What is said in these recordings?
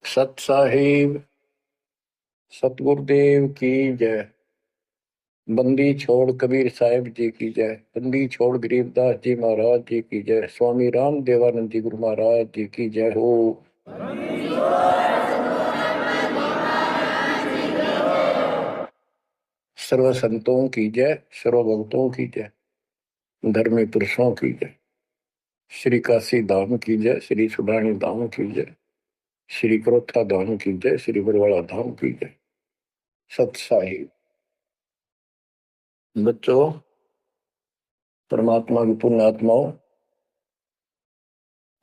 सत साहिब सतगुरुदेव की जय। बंदी छोड़ कबीर साहिब जी की जय। बंदी छोड़ गरीबदास जी महाराज जी की जय। स्वामी राम देवानंद जी गुरु महाराज जी की जय हो। सर्व संतों की जय, सर्व भक्तों की जय, धर्मी पुरुषों की जय। श्री काशी धाम की जय, श्री सुडानी धाम की जय, श्री क्रोथा धाम की जय, श्री बरवाड़ा धाम की जय। सत साहिब बच्चों, परमात्मा की पुण्य आत्माओं,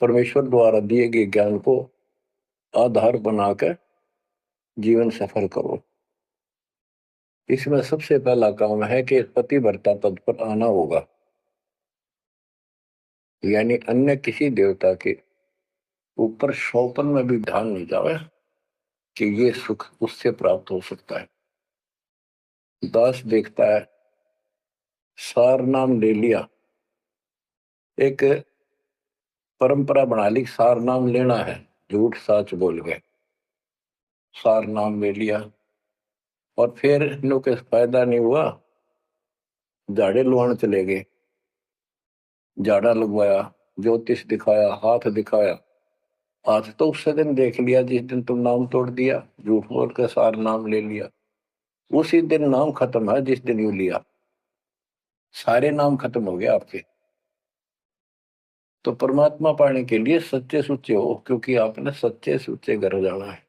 परमेश्वर द्वारा दिए गए ज्ञान को आधार बनाकर जीवन सफल करो। इसमें सबसे पहला काम है कि पतिव्रता पद पर आना होगा, यानी अन्य किसी देवता के ऊपर शौपन में भी ध्यान नहीं जावे कि ये सुख उससे प्राप्त हो सकता है। दास देखता है, सार नाम ले लिया, एक परंपरा बना ली, सार नाम लेना है, झूठ साच बोल गए, सार नाम ले लिया और फिर इनों के फायदा नहीं हुआ, झाड़े लुहान चले गए, झाड़ा लगवाया, ज्योतिष दिखाया, हाथ दिखाया। हाथ तो उस दिन देख लिया जिस दिन तुम नाम तोड़ दिया, झूठ बोल कर सार नाम ले लिया, उसी दिन नाम खत्म है जिस दिन यू लिया, सारे नाम खत्म हो गए आपके। तो परमात्मा पाने के लिए सच्चे सुच्चे हो, क्योंकि आपने सच्चे सुच्चे घर जाना है।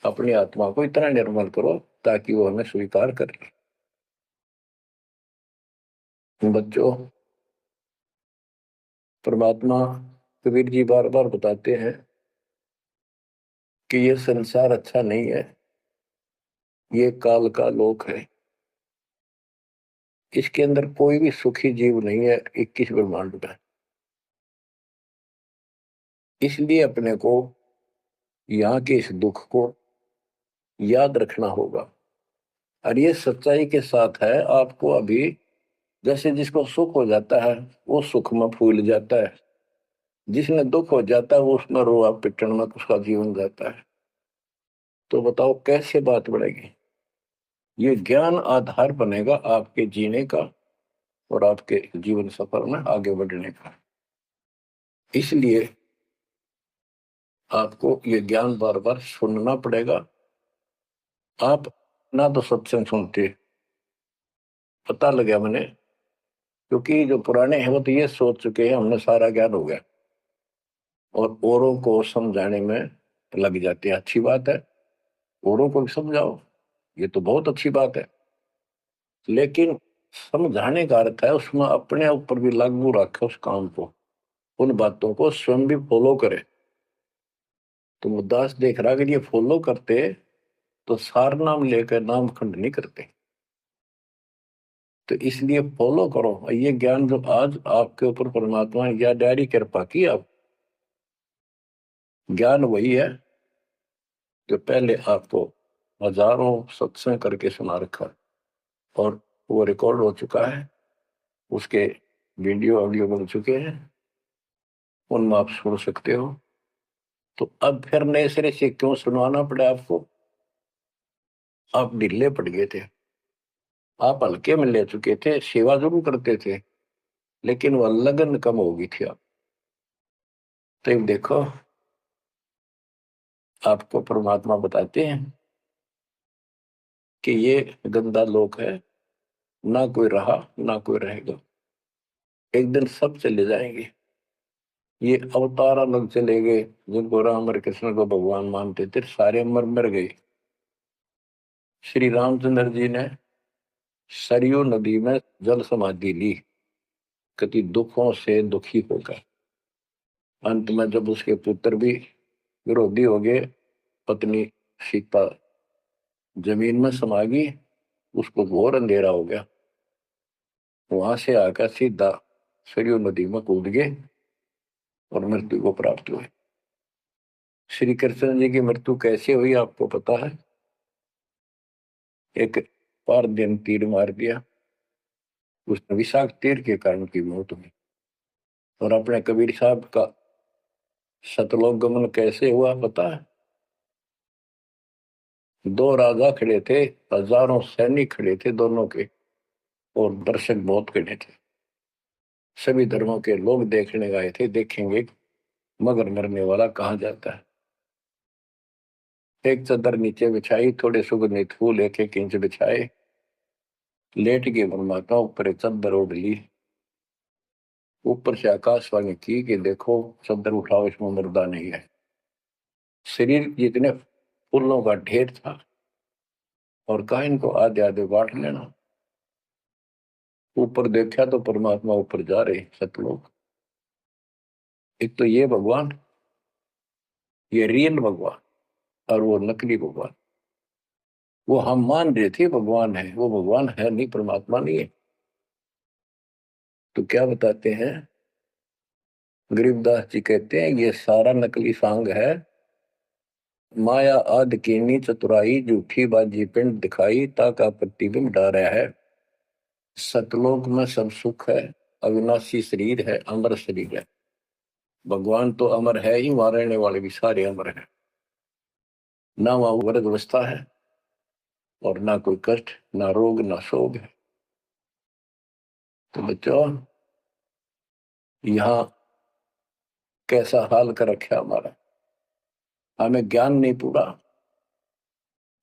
अपनी आत्मा को इतना निर्मल करो ताकि वो हमें स्वीकार कर ले। बच्चों, परमात्मा कबीर जी बार बार बताते हैं कि ये संसार अच्छा नहीं है, ये काल का लोक है, इसके अंदर कोई भी सुखी जीव नहीं है 21 ब्रह्मांड में। इसलिए अपने को यहाँ के इस दुख को याद रखना होगा। और ये सच्चाई के साथ है, आपको अभी जैसे जिसको सुख हो जाता है वो सुख में फूल जाता है, जिसने दुख हो जाता है वो उसमें रोआ पिटन में उसका जीवन जाता है। तो बताओ कैसे बात बढ़ेगी? ये ज्ञान आधार बनेगा आपके जीने का और आपके जीवन सफर में आगे बढ़ने का। इसलिए आपको ये ज्ञान बार बार सुनना पड़ेगा। आप ना तो सत्संग सुनते, पता लगा मैंने, क्योंकि जो पुराने हैं वो तो ये सोच चुके हैं हमने सारा ज्ञान हो गया और औरों को समझाने में लग जाते हैं। अच्छी बात है, औरों को भी समझाओ, ये तो बहुत अच्छी बात है, लेकिन समझाने का अर्थ है उसमें अपने ऊपर भी लागू रखे उस काम को, उन बातों को स्वयं भी फॉलो करे। तो मुद्दास देख रहा अगर ये फॉलो करते तो सार नाम लेकर नाम खंड नहीं करते। तो इसलिए फॉलो करो। ये ज्ञान जो आज आपके ऊपर परमात्मा ने या डायरी कृपा की, आप ज्ञान वही है जो पहले आपको हजारों सत्संग करके सुना रखा और वो रिकॉर्ड हो चुका है, उसके वीडियो ऑडियो बन चुके हैं, उनमें आप सुन सकते हो। तो अब फिर नए सिरे से क्यों सुनवाना पड़ा आपको? आप ढीले पड़ गए थे, आप हल्के में ले चुके थे, सेवा जरूर करते थे लेकिन वह लगन कम हो गई थी आप। तो एक देखो, आपको परमात्मा बताते हैं कि ये गंदा लोक है, ना कोई रहा ना कोई रहेगा, एक दिन सब चले जाएंगे। ये अवतार अलग चले गए, जिनको राम और कृष्ण को भगवान मानते थे सारे मर मर गए। श्री रामचंद्र जी ने सरयू नदी में जल समाधि ली, कति दुखों से दुखी होकर। अंत में जब उसके पुत्र भी विरोधी हो गए, पत्नी सीता जमीन में समा गई, उसको घोर अंधेरा हो गया, वहां से आकर सीधा सरयू नदी में कूद गए और मृत्यु को प्राप्त हुए। श्री कृष्ण जी की मृत्यु कैसे हुई आपको पता है? एक पार दिन तीर मार दिया, उस विषाक्त तीर के कारण की मौत हुई। और अपने कबीर साहब का सतलोक गमन कैसे हुआ पता है? दो राजा खड़े थे, हजारों सैनिक खड़े थे दोनों के, और दर्शक बहुत खड़े थे। सभी धर्मों के लोग देखने आए थे, देखेंगे मगर मरने वाला कहाँ जाता है। एक चादर नीचे बिछाई, थोड़े सुगंधित फूल एक एक इंच बिछाए, लेट के परमात्मा ऊपर चादर ओढ़ ली। ऊपर से आकाशवाणी की कि देखो चादर उठाओ, इसमें मुर्दा नहीं है। शरीर जितने फूलों का ढेर था, और कहा इनको आधे आधे बांट लेना। ऊपर देखा तो परमात्मा ऊपर जा रहे सतलोक। एक तो ये भगवान, ये रियल भगवान, और वो नकली भगवान। वो हम मान रहे थे भगवान है, वो भगवान है नहीं, परमात्मा नहीं है। तो क्या बताते हैं गरीबदास जी, कहते हैं ये सारा नकली सांग है। माया आद कीनी चतुराई, झूठी बाजी पिंड दिखाई, ताका प्रतिबिंब डारा है। सतलोक में सब सुख है, अविनाशी शरीर है, अमर शरीर है। भगवान तो अमर है ही, वहां रहने वाले भी सारे अमर है। ना वहां वर्ग अवस्था है, और ना कोई कष्ट, ना रोग, ना शोक है। तो बच्चों, यहाँ कैसा हाल कर रखा हमारा, हमें ज्ञान नहीं पूरा,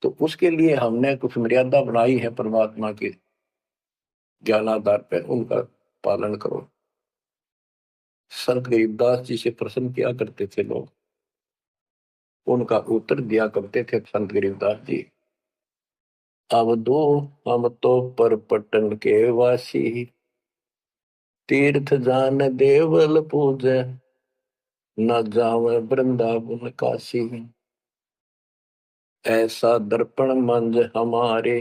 तो उसके लिए हमने कुछ मर्यादा बनाई है परमात्मा के ज्ञान आधार पर, उनका पालन करो। संत गरीबदास जी से प्रश्न किया करते थे लोग, उनका उत्तर दिया करते थे संत गरीबदास जी। अब दो हम तो पर पटन के वासी, तीर्थ जान देवल पूजे, न जावे वृंदावन काशी। ऐसा दर्पण मंज हमारे,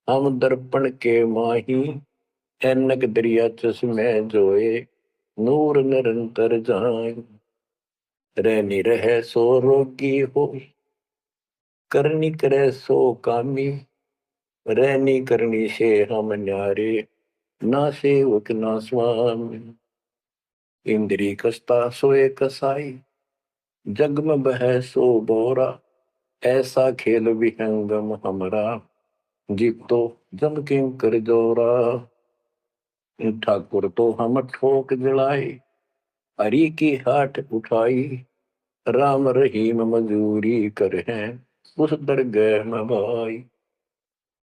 हम दर्पण के माही, ऐनक दरिया चश्मे जोए, नूर निरंतर जाए। रहनी रहे सो रोगी हो, करनी करे सो कामी, रहनी करनी से हम न्यारे, ना सेवक ना स्वामी। इंद्री कसता सोए कसाई, जग में बह सो बोरा, ऐसा खेल विहंगम हमरा, जीतो जम किं कर जोरा। ठाकुर तो हम ठोक जड़ाई, हरि की हाट उठाई, राम रहीम मजूरी कर हैं, उस दरगह में भाई।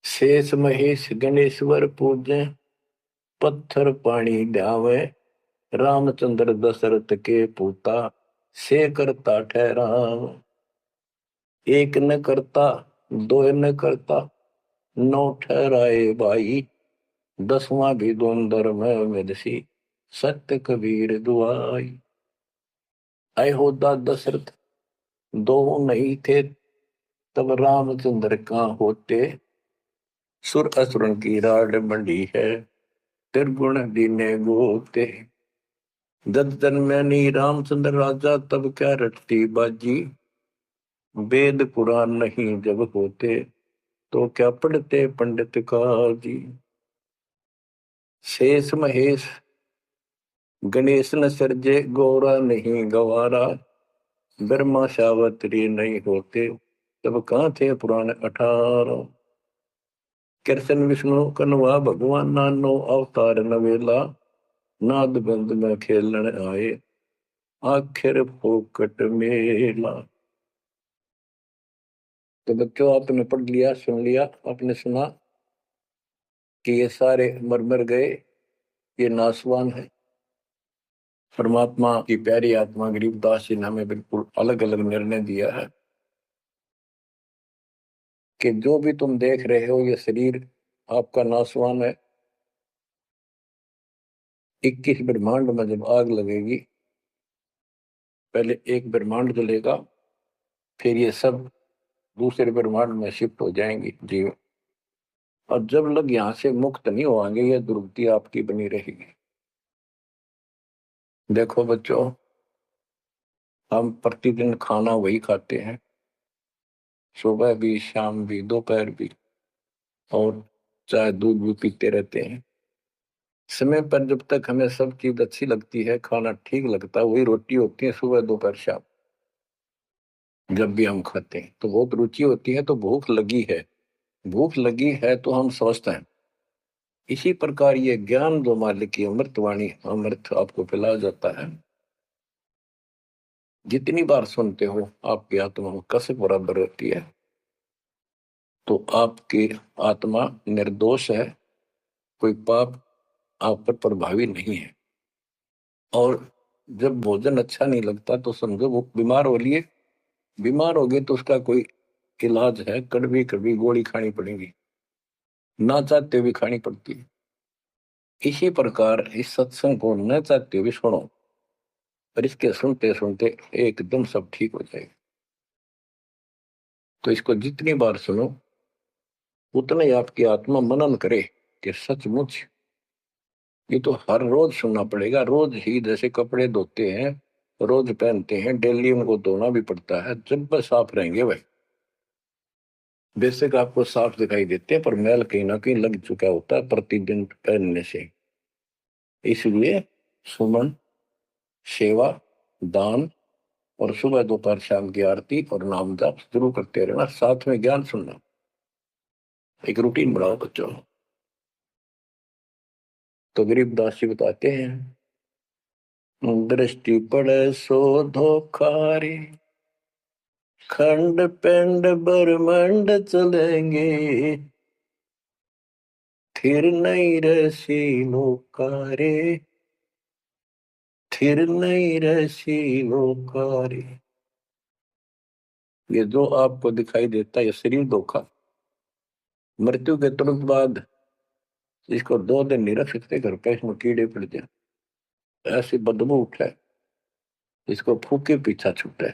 शेष महेश गणेश्वर पूजे, पत्थर पानी ध्यावे, रामचंद्र दशरथ के पूता, से करता ठहराव। एक न करता, दो न करता, नौ ठहराए भाई, दसवां भी द्वंद्व में मेदसी, सत्य कबीर दुआई। अयोध्या दशरथ दो नहीं थे, तब रामचंद्र कहाँ होते, सुर असुरन की राड मंडी है, त्रिगुण दीने गोते। जब जन्मैनी रामचंद्र राजा, तब क्या रटती बाजी, वेद पुराण नहीं जब होते, तो क्या पढ़ते पंडित काजी। शेष महेश गणेश न सर्जे, गौरा नहीं गवारा, ब्रह्मा सावत्री नहीं होते, तब कहाँ थे पुराण 18। कृष्ण विष्णु कन्वा भगवान, नानो अवतार नवेला, नाद बंद में खेलन आए, आखिर फोकट मेला। तो बच्चों, आपने पढ़ लिया, सुन लिया, आपने सुना कि ये सारे मर मर गए, ये नासवान है। परमात्मा की प्यारी आत्मा गरीबदास जी ने हमें बिल्कुल अलग अलग निर्णय दिया है कि जो भी तुम देख रहे हो, ये शरीर आपका नासवान है। 21 ब्रह्मांड में जब आग लगेगी, पहले एक ब्रह्मांड जलेगा, फिर ये सब दूसरे ब्रह्मांड में शिफ्ट हो जाएंगे जीव। और जब लोग यहाँ से मुक्त नहीं होंगे, ये दुर्गति आपकी बनी रहेगी। देखो बच्चों, हम प्रतिदिन खाना वही खाते हैं, सुबह भी, शाम भी, दोपहर भी, और चाय दूध भी पीते रहते हैं। समय पर जब तक हमें सब चीज अच्छी लगती है, खाना ठीक लगता है, वही रोटी होती है सुबह दोपहर शाम। जब भी हम खाते हैं तो बहुत रुचि होती है, तो भूख लगी है, भूख लगी है तो हम स्वस्थ हैं। इसी प्रकार ये ज्ञान जो मालिक की अमृतवाणी, अमृत आपको पिलाया जाता है, जितनी बार सुनते हो आपकी आत्मा में कसक बराबर होती है। तो आपकी आत्मा निर्दोष है, कोई पाप आप पर प्रभावी नहीं है। और जब भोजन अच्छा नहीं लगता तो समझो वो बीमार हो लिए, बीमार हो गए तो उसका कोई इलाज है, कड़वी कड़वी गोली खानी पड़ेगी, ना चाहते हुए खानी पड़ती है। इसी प्रकार इस सत्संग को न चाहते हुए सुनो, और इसके सुनते सुनते एकदम सब ठीक हो जाएगा। तो इसको जितनी बार सुनो उतना ही आपकी आत्मा मनन करे कि सचमुच ये तो हर रोज सुनना पड़ेगा। रोज ही जैसे कपड़े धोते हैं, रोज पहनते हैं, डेली उनको धोना भी पड़ता है, जब बस साफ रहेंगे वह बेशक आपको साफ दिखाई देते हैं, पर मैल कहीं ना कहीं लग चुका होता है प्रतिदिन पहनने से। इसलिए सुमन, सेवा, दान और सुबह दोपहर शाम की आरती और नाम जाप जरूर करते रहना, साथ में ज्ञान सुनना। एक रूटीन बनाओ बच्चों। तो गरीबदास जी बताते हैं, दृष्टि पड़े सो धोखा रे, खंड पिंड ब्रह्मंड चलेंगे, थिर नहीं रसी लोकारे, थिर नहीं रसी लोकारे। ये जो आपको दिखाई देता है ये शरीर धोखा, मृत्यु के तुरंत बाद इसको 2 दिन नहीं रख सकते घर पे, इसमें कीड़े पड़ जाए, ऐसी बदबू उठे, इसको फूके पीछा छूटे,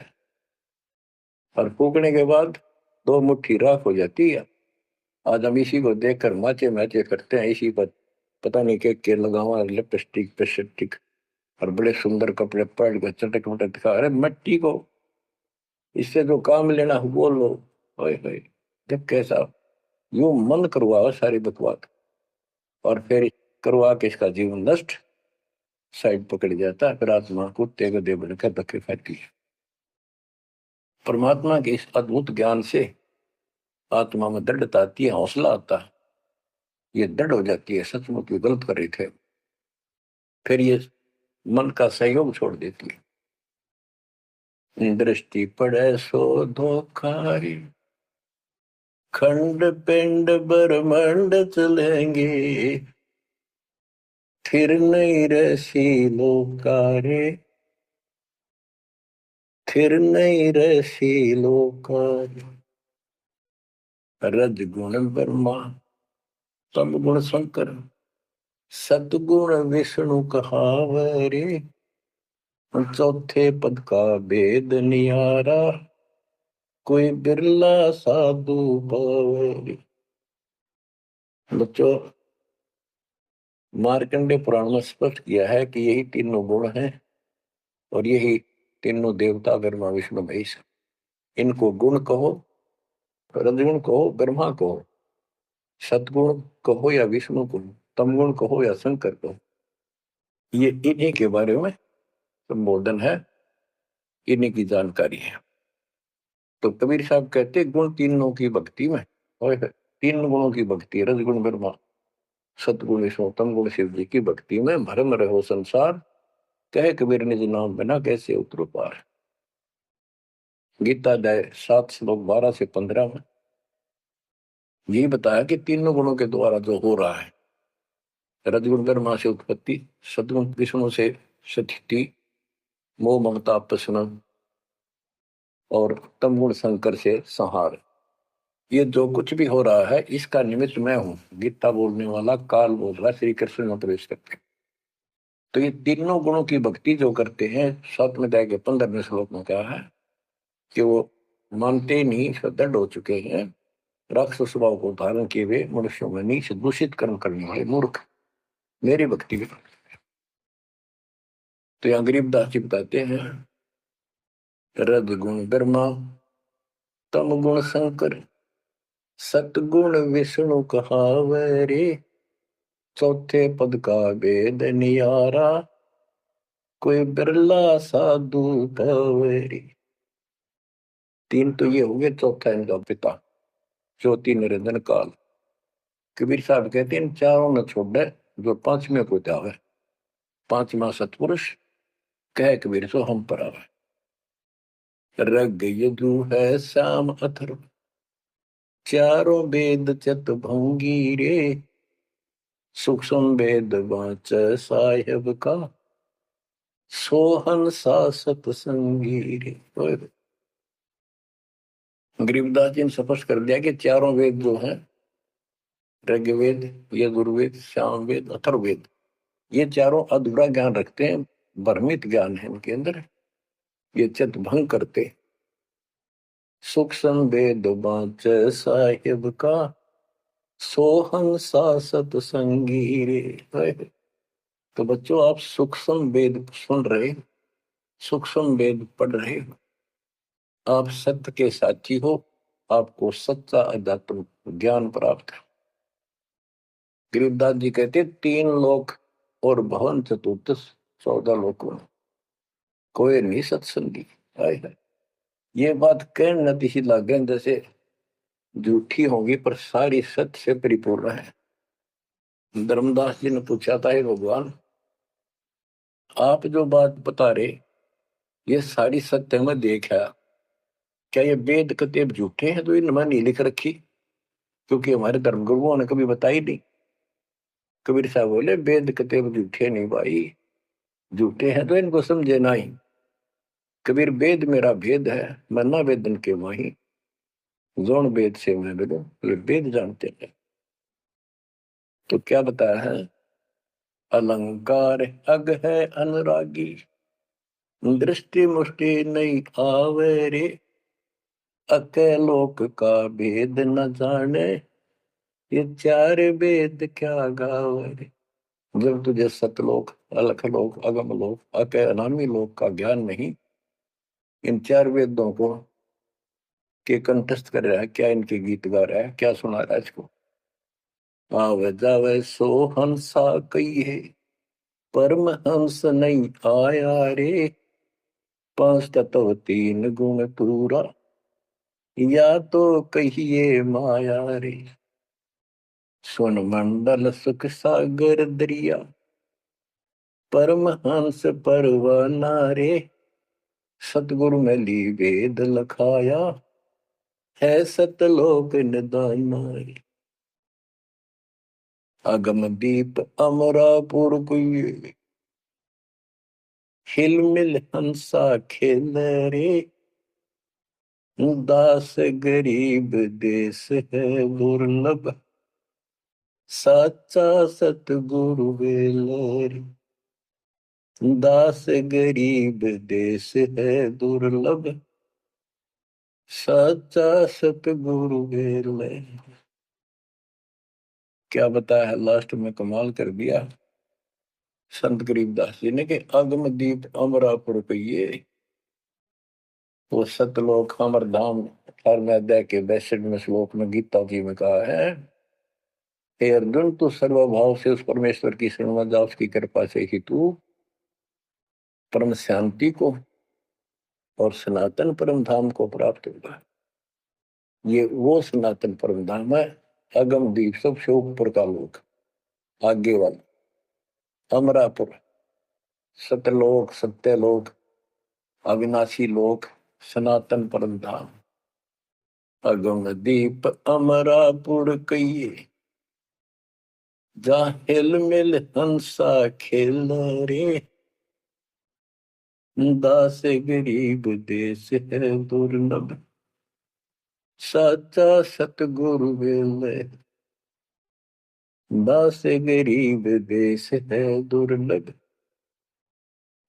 और फूकने के बाद 2 मुट्ठी राख हो जाती है। आज हम इसी को देखकर माचे माचे करते हैं, इसी पर पता नहीं के लगावा लिपस्टिक पेस्टिक और बड़े सुंदर कपड़े पहन के चटक मटक दिखा। अरे मिट्टी को इससे जो काम लेना हो वो लो। ओए होए, जब कैसा यूं मन करवाओ सारी बकवास, और फिर करवा के इसका जीवन नष्ट साइड पकड़ जाता है, फिर आत्मा कुत्ते गधे बनकर धक्के खाती है। परमात्मा के इस अद्भुत ज्ञान से आत्मा में दृढ़ता आती है, हौसला आता है, ये दृढ़ हो जाती है, सचमुच ये गलत कर रहे थे, फिर ये मन का सहयोग छोड़ देती है। दृष्टि पड़े सो धोखारी, खंड पिंड ब्रह्मंड चलेंगे, फिर नहीं रसी लोकारे, फिर नहीं रसी लोकारे। रज गुण ब्रह्मा, तम गुण शंकर, सतगुण विष्णु कहावरे, चौथे पद का भेद नियारा, कोई बिरला साधु पावे। बच्चों, मार्कंडे पुराण में स्पष्ट किया है कि यही तीनों गुण हैं, और यही तीनों देवता ब्रह्मा विष्णु महेश। इनको गुण कहो, रजगुण कहो, ब्रह्मा कहो, सतगुण कहो या विष्णु कहो, तमगुण कहो या शंकर कहो, ये इन्हीं के बारे में संबोधन है, इन्हीं की जानकारी है। तो कबीर साहब कहते गुण तीनों की भक्ति में, और तीन गुणों की भक्ति, रजगुण ब्रह्मा, सतगुण विष्णु, तमगुण शिव जी की भक्ति में भरम रहो संसार, कहे कबीर निज नाम बिना कैसे उतरो पार। गीता अध्याय 7 श्लोक 12 से 15 में यही बताया कि तीनों गुणों के द्वारा जो हो रहा है, रजगुण ब्रह्मा से उत्पत्ति, सतगुण विष्णु से स्थिति, मोह ममता प्रसन्न, और तमगुण शंकर से संहार। ये जो कुछ भी हो रहा है इसका निमित्त मैं हूं, गीता बोलने वाला काल बोल रहा है, श्री कृष्ण में प्रवेश करके। तो ये तीनों गुणों की भक्ति जो करते हैं, 7वें अध्याय के 15वें श्लोक में कहा है कि वो मानते नहीं, दृढ़ हो चुके हैं, राक्षस स्वभाव को धारण किए हुए मनुष्यों में नीच दूषित कर्म करने वाले मूर्ख मेरी भक्ति में। तो यहाँ गरीबदास जी बताते हैं, रज गुण ब्रह्मा, तम गुण शंकर, सतगुण विष्णु कहावरे, चौथे पद का भेद नियारा, कोई बिरला साधु पावरी। तीन तो ये हो गए, चौथा इनका पिता, ज्योति निरंजन काल। कबीर साहब कहते हैं इन चारों न छोड़े जो पांचवें को त्यावे, पांचवा सतपुरुष कह कबीर सो हम पर आवे। रग यदु है श्याम अथर्व, चारों वेद चत भंगी रे, सूक्ष्म वेद वाच साहेब का, सोहन सा सतसंगी रे। गरीबदास जी ने स्पष्ट कर दिया कि चारों वेद जो हैं, ऋग्वेद, यजुर्वेद, सामवेद, अथर्ववेद, ये चारों अधूरा ज्ञान रखते हैं, भ्रमित ज्ञान है इनके अंदर, ये चित भंग करते। सूक्ष्म वेद वाच साहिब का, सोहम सा सतसंगी रे। तो बच्चों आप सूक्ष्म वेद सुन रहे, सूक्ष्म वेद पढ़ रहे हो, आप सत्य के साथी हो, आपको सच्चा अध्यात्म ज्ञान प्राप्त है। गरीबदास जी कहते तीन लोक और भवन चतुर्थ 14 लोकों में कोई नहीं सत्संगी। है ये बात कहने नती सी लागे जैसे झूठी होगी पर सारी सत्य से परिपूर्ण है। धर्मदास जी ने पूछा था हे भगवान, आप जो बात बता रहे ये सारी सत्य में देखा, क्या ये वेद कतेब झूठे हैं तो इनमें नहीं लिख रखी? क्योंकि हमारे धर्मगुरुओं ने कभी बताई नहीं। कबीर साहब बोले वेद कतेब झूठे नहीं भाई, झूठे हैं तो इनको समझे नहीं। कबीर वेद मेरा भेद है, मैं ना वेदन के माही, जोन वेद से मैं मिलूं, वेद जानते हैं। तो क्या बताया है? अलंकार अग है अनुरागी, दृष्टि मुष्टि नहीं आवे रे, अके लोक का भेद न जाने, ये चार वेद क्या गावे रे। जब तुझे सतलोक, अलख लोक, अगम लोक, अके अनामी लोक का ज्ञान नहीं, इन चार वेदों को के कंठस्थ कर रहा है, क्या इनके गीत गा रहा है, क्या सुना रहा है इसको? आवे जावे सो हंसा कही है, परम हंस नहीं आया रे, पांच तत्व तीन गुण पूरा, या तो कहिए माया रे। सुन मंडल सुख सागर दरिया, परम हंस परवाना रे, सतगुरु में ली वेद लखाया, है सतलोक निदाना रे। अगम दीप अमरापुर कुए, हिल मिल हंसा खेल रे, दास गरीब देश है दुर्लभ, साचा सतगुरु वेलरी। दास गरीब देश है दुर्लभ, साचा सतगुरु वेलरी। क्या बताया है लास्ट में, कमाल कर दिया संत गरीबदास जी ने कि अगम दीप अमरापुर पहिए, वो सतलोक अमरधाम 18वें अध्याय के 62वें श्लोक में गीता जी में कहा है, हे अर्जुन तू सर्वभाव से उस परमेश्वर की शरण में जा, उसकी कृपा से ही तू परम शांति को और सनातन परम धाम को प्राप्त होगा। ये वो सनातन परम धाम है, अगम दीप सबसे ऊपर का लोक, आगे वाला अमरापुर, सतलोक, सत्यलोक, अविनाशी लोक, सनातन परम धाम। अगम दीप अमरापुर कहिए, जा हिल मिल हंसा खेल रे, दास गरीब देश है दुर्लभ, साचा सतगुरु वेले। दास गरीब देश है दुर्लभ,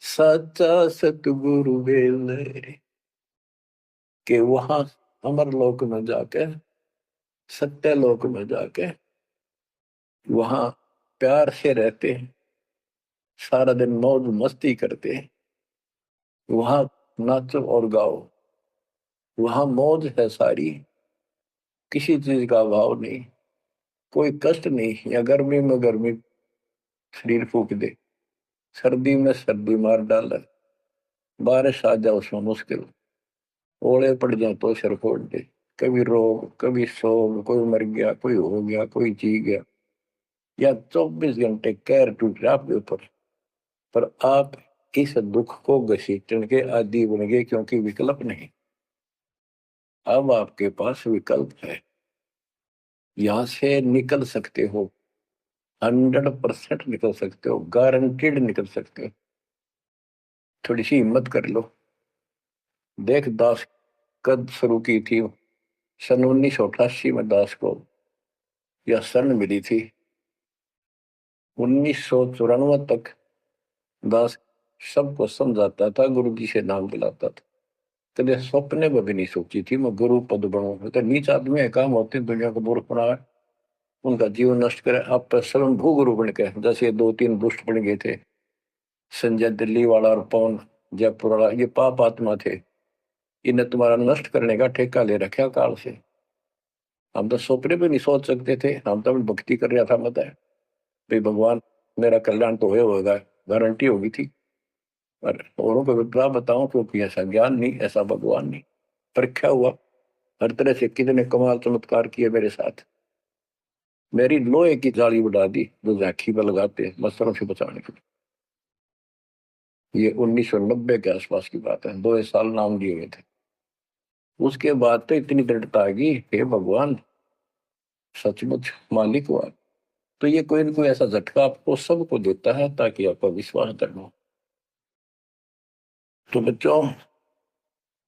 साचा सतगुरु वेले। के वहां अमर लोक में जाके, सत्य लोक में जाके वहां प्यार से रहते हैं, सारा दिन मौज मस्ती करते हैं, वहां नाचो और गाओ, वहां मौज है सारी, किसी चीज का अभाव नहीं, कोई कष्ट नहीं। या गर्मी में गर्मी शरीर फूक दे, सर्दी में सर्दी मार डाले, बारिश आ जाए उसमें मुश्किल, ओले पड़ जाए तो सिर फोड़ दे। कभी रोग, कभी शोक, कोई मर गया, कोई हो गया, कोई जी गया, या 24 घंटे कहर टूट रहा आपके ऊपर, पर आप इस दुख को घसीटने के आदी बन गए, क्योंकि विकल्प नहीं। अब आपके पास विकल्प है, यहां से निकल सकते हो, 100% निकल सकते हो, गारंटीड निकल सकते हो। थोड़ी सी हिम्मत कर लो। देख, दास कद शुरू की थी, सन 1988 में दास को यह शरण मिली थी। 1994 तक दास सबको समझाता था, गुरु जी से नाम दिलाता था। कभी सपने में भी नहीं सोची थी मैं गुरु पद बनूं। तो नीच आदमी है, काम होते दुनिया को मूर्ख बनाए, उनका जीवन नष्ट करे, आप पर स्वयं भू गुरु बन के, जैसे ये 2-3 दुष्ट बन गए थे, संजय दिल्ली वाला और पवन जयपुर वाला, ये पाप आत्मा थे। इन्हें तुम्हारा नष्ट करने का ठेका ले रखा काल से। हम तो सपने भी नहीं सोच सकते थे, हम तो भक्ति कर रहा था, मत है भाई भगवान मेरा कल्याण तो होगा, गारंटी होगी थी। पर औरों को विद्या बताऊं, क्योंकि ऐसा ज्ञान नहीं, ऐसा भगवान नहीं। परीक्षा हुआ हर तरह से, कितने कमाल चमत्कार किए मेरे साथ। मेरी लोहे की जाली उड़ा दी, जो झांकी पर लगाते हैं मच्छरों से बचाने के लिए। ये 1990 के आसपास की बात है, 2 साल नाम दिए गए थे। उसके बाद तो इतनी दृढ़ता आ गई, हे भगवान सचमुच मालिक हुआ। तो ये कोई ना कोई ऐसा झटका आपको सबको देता है, ताकि आपका विश्वास दृढ़ हो। तो बच्चों,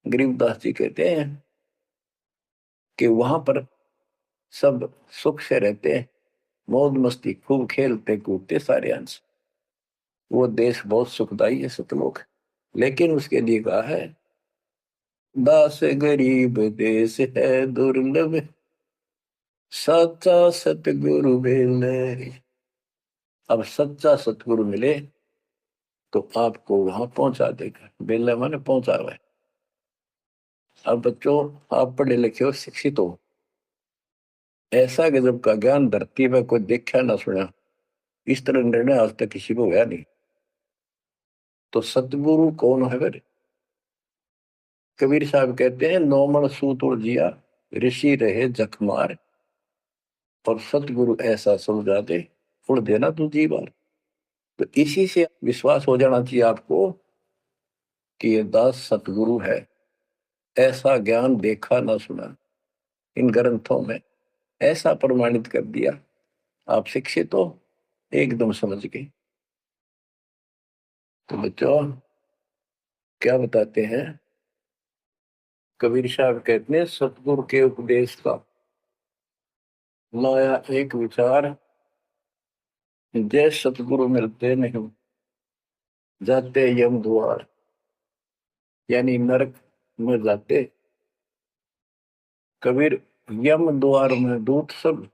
गरीबदास जी कहते हैं कि वहां पर सब सुख से रहते हैं, मौज मस्ती खूब खेलते कूदते सारे अंश। वो देश बहुत सुखदाई है, सतलोक। लेकिन उसके लिए कहा है, दास गरीब देश है दुर्लभ, सच्चा सतगुरु मिले। अब सच्चा सतगुरु मिले तो आपको वहां पहुंचा देगा। बेला माने पहुंचा हुआ है। अब बच्चों, आप पढ़े लिखे हो, शिक्षित हो, ऐसा गजब का ज्ञान धरती में कोई देखा ना सुना, इस तरह निर्णय आज तक किसी को हुआ नहीं। तो सतगुरु कौन है फिर? कबीर साहब कहते हैं, नौमण सूत जिया, ऋषि रहे जखमार, और सतगुरु ऐसा समझा दे, उड़ देना तू जी बार। तो इसी से विश्वास हो जाना चाहिए आपको कि ये दास सतगुरु है। ऐसा ज्ञान देखा ना सुना, इन ग्रंथों में ऐसा प्रमाणित कर दिया, आप शिक्षित हो, एकदम समझ गए। तो बच्चों, क्या बताते हैं कबीर साहब? कहते हैं, सतगुरु के उपदेश का लाया एक विचार, जय सतगुरु मिलते नहीं, जाते यम द्वार। यानी नरक में जाते कबीर, यम द्वार में दूत सब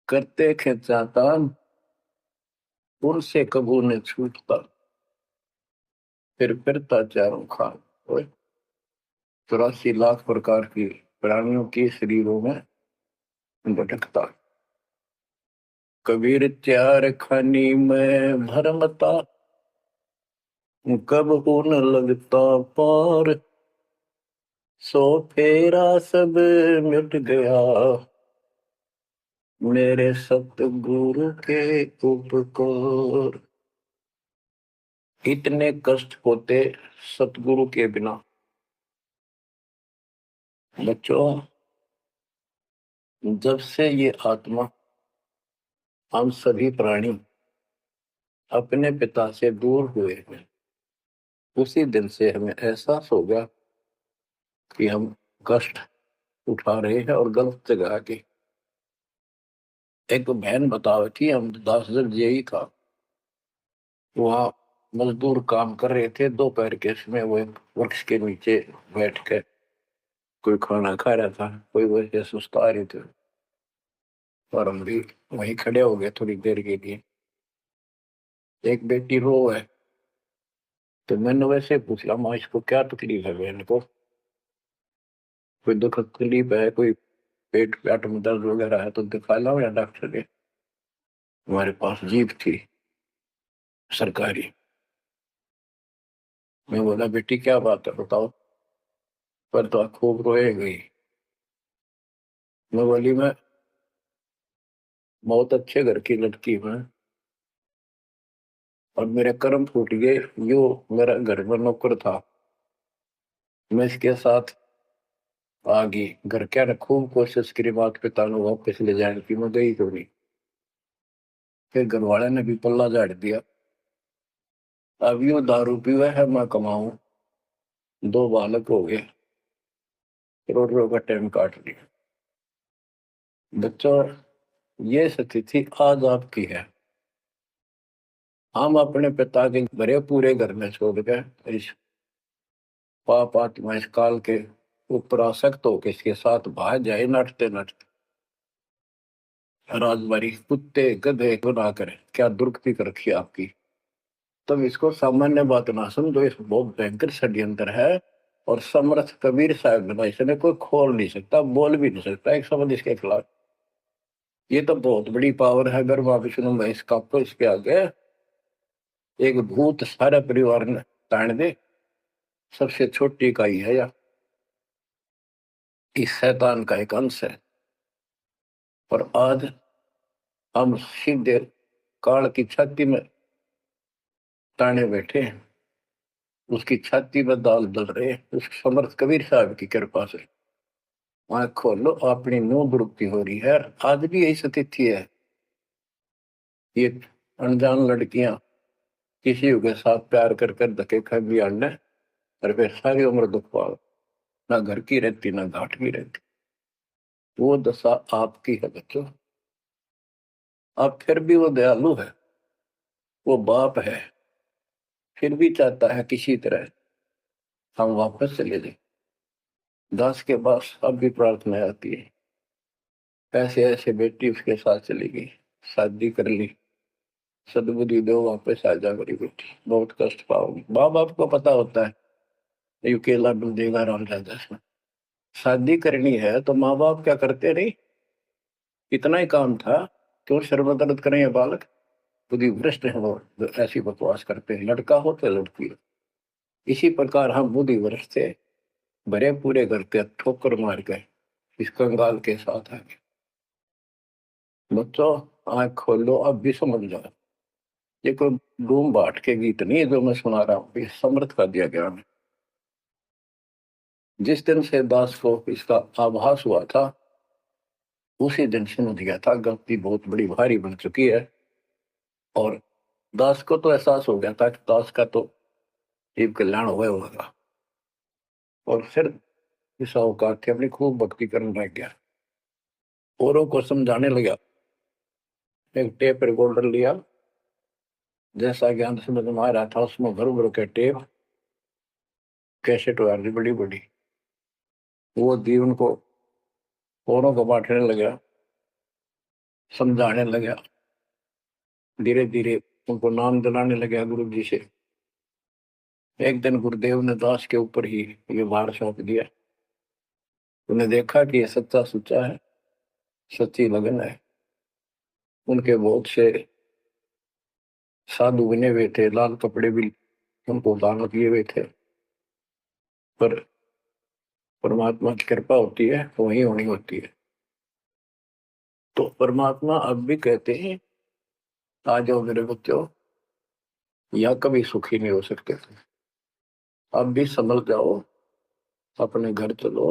करते खेचातान, उनसे कबू ने छूटता, फिर फिरता चारों खान। 84 लाख प्रकार की प्राणियों के शरीरों में भटकता। कबीर चार खानी में भरमता, कब हो न लगता पार, सो फेरा सब मिट गया, मेरे सतगुरु के उपकार। इतने कष्ट होते सतगुरु के बिना। बच्चों, जब से ये आत्मा, हम सभी प्राणी अपने पिता से दूर हुए हैं, उसी दिन से हमें एहसास हो गया कि हम कष्ट उठा रहे हैं, और गलत जगह के। एक तो बहन बता रही थी, हम 10 दिन यही था, वहाँ मजदूर काम कर रहे थे, दोपहर के समय वो एक वृक्ष के नीचे बैठ कर कोई खाना खा रहा था, कोई वैसे सुस्ता रहे थे, और हम भी वहीं खड़े हो गए थोड़ी देर के लिए। एक बेटी रो है, तो मैंने वैसे पूछा, माँ इसको क्या तकलीफ है? बहन को कोई दुख तकलीफ है, कोई पेट पेट में दर्द वगैरह है तो दिखा लाओ या डॉक्टर के। हमारे पास जीप थी सरकारी। मैं बोला, बेटी क्या बात है बताओ। पर तो खूब रोए गई। मैं बोली मैं बहुत अच्छे घर की लड़की हूँ और मेरे कर्म फूट गए। यो मेरा घर में नौकर था, मैं इसके साथ आ गई। घर क्या ने खूब कोशिश करी माता पिता ने वापस ले जाने की, मैं गई क्यों नहीं। फिर घर वाले ने भी पल्ला झाड़ दिया। अब यो दारू पीवे है, मैं कमाऊं, दो बालक हो गए, करोड़ों का टाइम काट लिया। बच्चों, ये स्थिति आज आपकी है। हम अपने पिता के भरे पूरे घर में छोड़ के इस पाप आत्मा इस काल के ऊपर आसक्त होकर इसके साथ भाग जाए नटते नटते। राजबारी कुत्ते गधे गुनाह करे, क्या दुर्गति कर रखी है आपकी। तब इसको सामान्य बात ना समझो, इस बहुत भयंकर षड्यंत्र है। और समर्थ कबीर साहब बना, इसने कोई खोल नहीं सकता, बोल भी नहीं सकता एक शब्द इसके खिलाफ। ये तो बहुत बड़ी पावर है। अगर वहां विष्णु महेश का तो इसके आगे एक भूत सारे परिवार ने ताण दे। सबसे छोटी इकाई है या इस शैतान का एक अंश है। और आज हम सीधे काल की छाती में ताने बैठे हैं, उसकी छाती में दाल दल रहे हैं उस समर्थ कबीर साहब की कृपा से। आंख खोलो, अपनी नो दुरुक्ति हो रही है। आज भी यही स्थिति है। ये अनजान लड़कियां किसी के साथ प्यार कर कर धक्के खा भी आने, और फिर सारी उम्र दुख पाओ, ना घर की रहती ना घाट की रहती। वो दशा आपकी है बच्चों। अब फिर भी वो दयालु है, वो बाप है, फिर भी चाहता है किसी तरह हम वापस चले जाए। दास के पास अब भी प्रार्थना आती है। ऐसे ऐसे बेटी उसके साथ चली गई, शादी कर ली, सदबुद्धि दो, वापस आ जा मेरी बेटी, बहुत कष्ट पाओगी। माँ बाप को पता होता है ये केला मिल देगा राम राजा से। शादी करनी है तो माँ बाप क्या करते नहीं, इतना ही काम था। क्यों शर्मदर्द करें ये बालक, बुद्धि भ्रष्ट है वो जो ऐसी बकवास करते हैं, लड़का हो तो लड़की हो। इसी प्रकार हम बुद्धि भ्रष्ट थे, भरे पूरे घर के ठोकर मार गए इस कंगाल के साथ आगे। बच्चों, आंख खोलो, अब भी समझ जाओ। ये कोई डूम बाट के गीत नहीं है जो मैं सुना रहा हूँ, ये समर्थ का दिया गया है। जिस दिन से दास को इसका आभास हुआ था उसी दिन समझ गया था गलती बहुत बड़ी भारी बन चुकी है। और दास को तो एहसास हो गया था कि दास का तो जीव कल्याण हुआ होगा। और फिर इस अवकाश की अपनी खूब भक्ति करने लग गया, औरों को समझाने लगा। एक टेप रिकॉर्डर लिया, जैसा ज्ञान समझ में आ रहा था उसमें भर भर के टेप कैसेट वाली बड़ी बड़ी वो दी उनको, औरों को बांटने लगा, समझाने लगा। धीरे धीरे उनको नाम दिलाने लगा गुरु जी से। एक दिन गुरुदेव ने दास के ऊपर ही ये भार सौंप दिया। उन्हें देखा कि ये सच्चा सुच्चा है, सच्ची लगन है। उनके बहुत से साधु बने हुए थे, लाल कपड़े भी उनको दान किए हुए थे। पर परमात्मा की कृपा होती है तो वही होनी होती है। तो परमात्मा अब भी कहते हैं आ जाओ मेरे बच्चों, या कभी सुखी नहीं हो सकते थे। अब भी संभल जाओ, अपने घर चलो,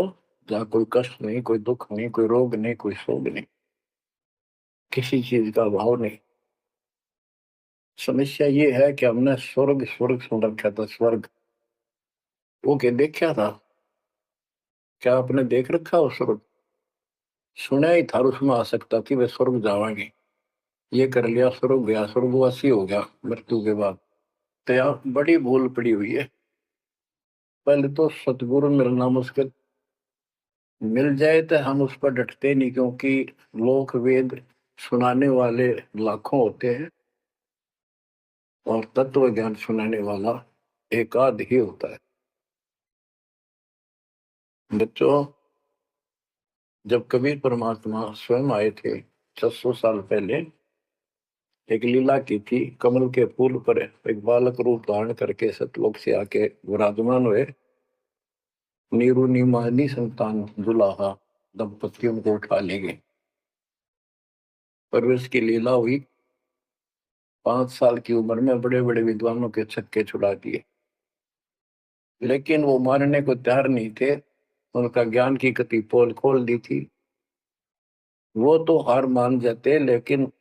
जहाँ कोई कष्ट नहीं, कोई दुख नहीं, कोई रोग नहीं, कोई शोक नहीं, किसी चीज का अभाव नहीं। समस्या ये है कि हमने स्वर्ग स्वर्ग सुन रखा था, स्वर्ग वो क्या देखा था। क्या आपने देख रखा हो स्वर्ग? सुना ही था, उसमें आ सकता कि वे स्वर्ग जावांगे, ये कर लिया स्वर्ग गया, स्वर्गवासी हो गया मृत्यु के बाद। तो यहाँ बड़ी भूल पड़ी हुई है। पहले तो सतगुरु मिलना मुश्किल, मिल जाए तो हम उस पर डटते नहीं, क्योंकि लोक वेद सुनाने वाले लाखों होते हैं और तत्व ज्ञान सुनाने वाला एक आध ही होता है। बच्चों, जब कबीर परमात्मा स्वयं आए थे 600 साल पहले, एक लीला की थी। कमल के फूल पर एक बालक रूप धारण करके सतलोक से आके विराजमान हुए। नीरू नीमानी संतान दुलाहा दंपतियों को उठा ले गए। परवेश की लीला हुई। 5 साल की उम्र में बड़े बड़े विद्वानों के छक्के छुड़ा दिए, लेकिन वो मानने को तैयार नहीं थे। उनका ज्ञान की गति पोल खोल दी थी। वो तो हार मान जाते, लेकिन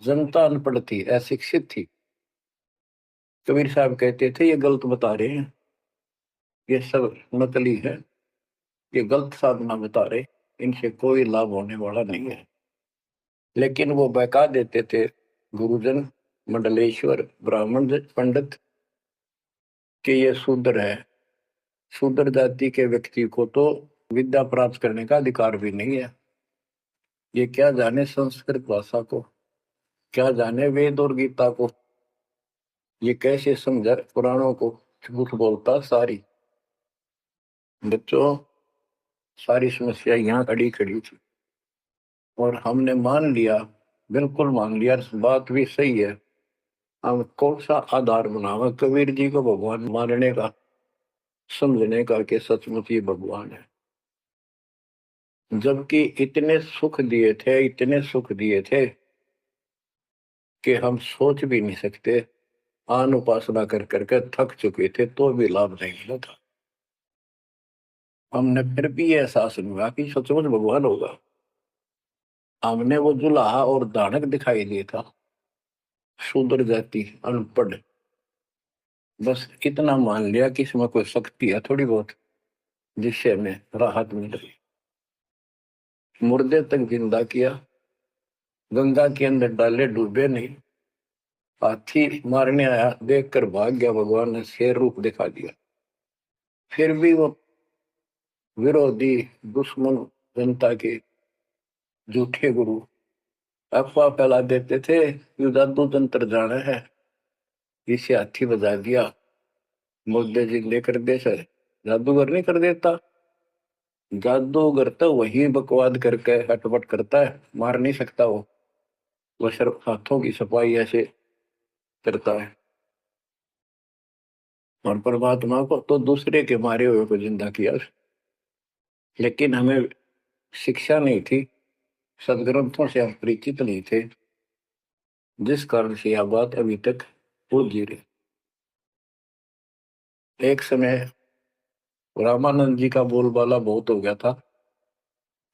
जनता अनपढ़ थी, अशिक्षित थी। कबीर साहब कहते थे ये गलत बता रहे हैं, ये सब नकली है, ये गलत साधना बता रहे, इनसे कोई लाभ होने वाला नहीं है। लेकिन वो बहका देते थे गुरुजन, मंडलेश्वर, ब्राह्मण पंडित कि ये शूद्र है। शूद्र जाति के व्यक्ति को तो विद्या प्राप्त करने का अधिकार भी नहीं है। ये क्या जाने संस्कृत भाषा को, क्या जाने वेद और गीता को, ये कैसे समझा पुराणों को। झूठ बोलता सारी। बच्चों, सारी समस्या यहाँ खड़ी खड़ी थी और हमने मान लिया, बिल्कुल मान लिया, बात भी सही है। हम कौन सा आधार बनावा कबीर जी को भगवान मानने का, समझने का कि सचमुच ही भगवान है। जबकि इतने सुख दिए थे, इतने सुख दिए थे कि हम सोच भी नहीं सकते। आन उपासना कर करके थक चुके थे तो भी लाभ नहीं मिला था। हमने फिर भी ये एहसास नहीं हुआ कि सचमुच भगवान होगा। हमने वो जुलाहा और दानक दिखाई दिया था, शूद्र जाति, अनपढ़, बस इतना मान लिया कि इसमें कोई शक्ति है थोड़ी बहुत, जिससे हमें राहत मिल रही। मुर्दे तक जिंदा किया, गंगा के अंदर डाले, डूबे नहीं। हाथी मारने आया, देखकर भाग गया, भगवान ने शेर रूप दिखा दिया। फिर भी वो विरोधी, दुश्मन, जनता के झूठे गुरु अफवाह फैला देते थे कि जादू तंत्र जाना है, इसे हाथी बजा दिया, मुर्दे जिंदे कर दे। सर, जादूगर नहीं कर देता। जादूगर तो वही बकवाद करके हटपट करता है, मार नहीं सकता वो सिर्फ हाथों की सफाई ऐसे करता है। और परमात्मा को तो दूसरे के मारे हुए को जिंदा किया। लेकिन हमें शिक्षा नहीं थी, सदग्रंथों से हम परिचित नहीं थे, जिस कारण से यह बात अभी तक उलझी रही। एक समय रामानंद जी का बोलबाला बहुत हो गया था,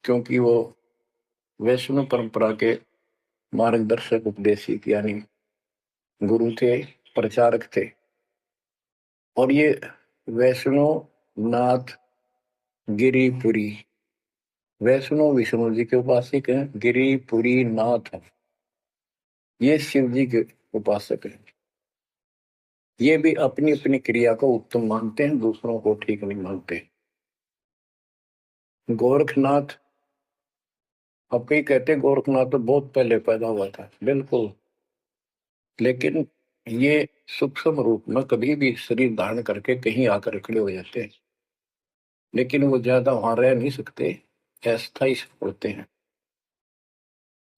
क्योंकि वो वैष्णव परंपरा के मार्गदर्शक, उपदेशिक यानी गुरु थे, प्रचारक थे। और ये वैष्णव नाथ गिरिपुरी, वैष्णव विष्णु जी के उपासक हैं, गिरिपुरी नाथ है, ये शिव जी के उपासक हैं। ये भी अपनी अपनी क्रिया को उत्तम मानते हैं, दूसरों को ठीक नहीं मानते। गोरखनाथ, अब कई कहते हैं गोरखनाथ तो बहुत पहले पैदा हुआ था, बिल्कुल, लेकिन ये सूक्ष्म रूप में कभी भी शरीर धारण करके कहीं आकर खड़े हो जाते हैं, लेकिन वो ज्यादा वहां रह नहीं सकते, अस्थायी होते हैं।